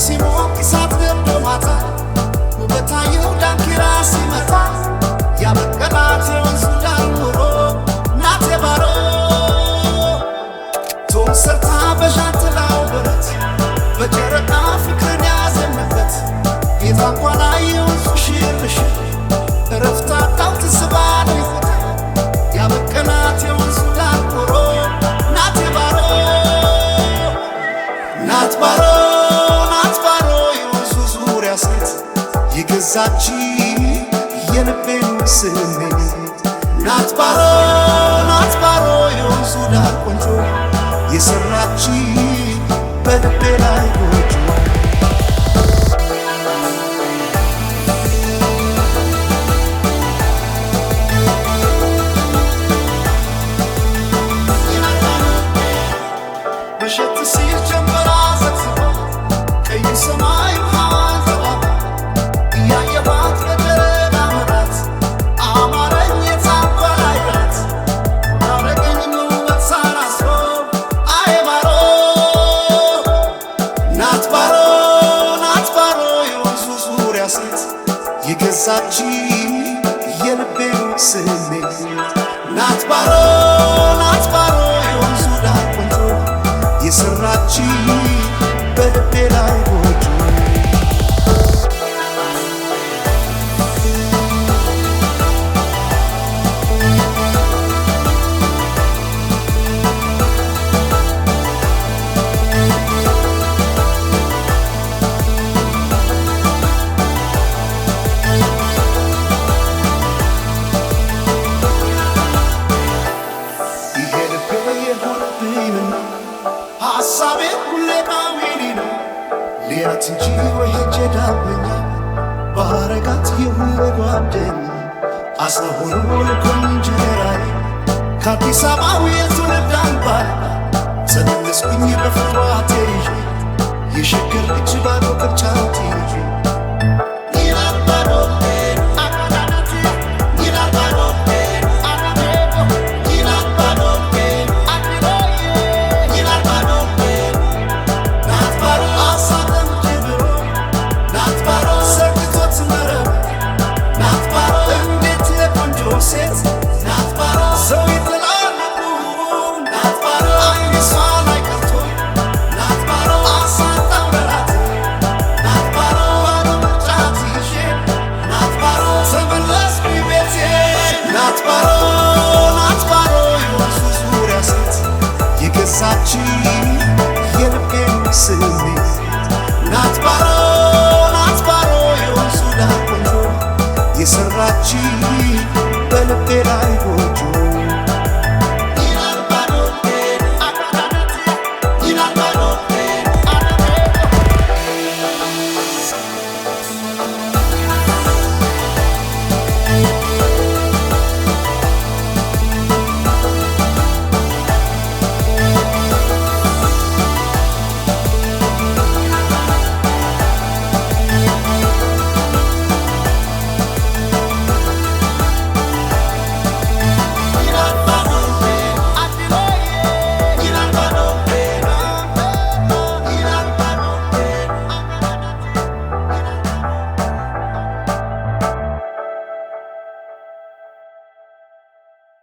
ሲሞቅ እሳት ነዶ ማታ ውበታየው ዳንኪራ ሲመታ ያበቀላት የወንዙ ዳር ኑሮ ናቴ ባሮ ቶም ሰርታ በዣንጥላው በረት በጨረቃ ፍቅርን ያዘንበት የታንኳ ላይ የወንዙ ሽርሽር እረፍታታው ትስባል ይሆታ ያበቀላት የወንዙ ዳር ኑሮ ናቴ ባሮ ናት ባሮ ናት ባሮ የወንዙ ዙሪያ ሴት የገዛች የልቤን ስሜት ናት ባሮ የወንዙ ዳር ቆንጆ የሰራች በልቤ ላይ ጎጆ መሸት ሲል ጀንበራ ዘግዝባ ቀይ ሰማይ ውሃን ተባባ እያየኋት በደረቅ አመራት አማረኝ የታንኳ አይራት ናረገኝ ውበት ሳላስሮ አይ ባሮ ናት ባሮ የወንዙ ዙሪያ ሴት የገዛች የልቤን ስሜት ናት ባሮ የወንዙ ዳር ቆንጆ የሰራች በልቤ ላይ ጎጆ ይሄ ልቤ የሆነብኝና ሐሳቤ ሁሌ ባዊኒ ነው ሊያት እንጂ ወይ ሄጄ ዳግመኛ ባረጋት የሁሌ ጓደኛ አስራ ሆኖ ልኮኝ እንጀራዬ ከአዲስ አበባው የትውልድ አምባዬ ተመለስኩኝ በፍቅሯ ተይዤ የሸገር ልጅ ባዶ ቅርጫት ይዤ ይላል ባዶ ሴት ናት ባሮ ሰው ይጥላል ናት ባሮ አይሷ ላይ ቀርቶ ናት ባሮ አሳጣው በላት ናት ባሮ ባዶ ምርጫት ይዤ ናት ባሮ ተመለስኩኝ ቤቴ ናት ባሮ የወንዙ ዙሪያ ሴት የገዛች የልቤን ስሜት ናት ባሮ የወንዙ ዳር ቆንጆ የሰራች በልቤ ላይ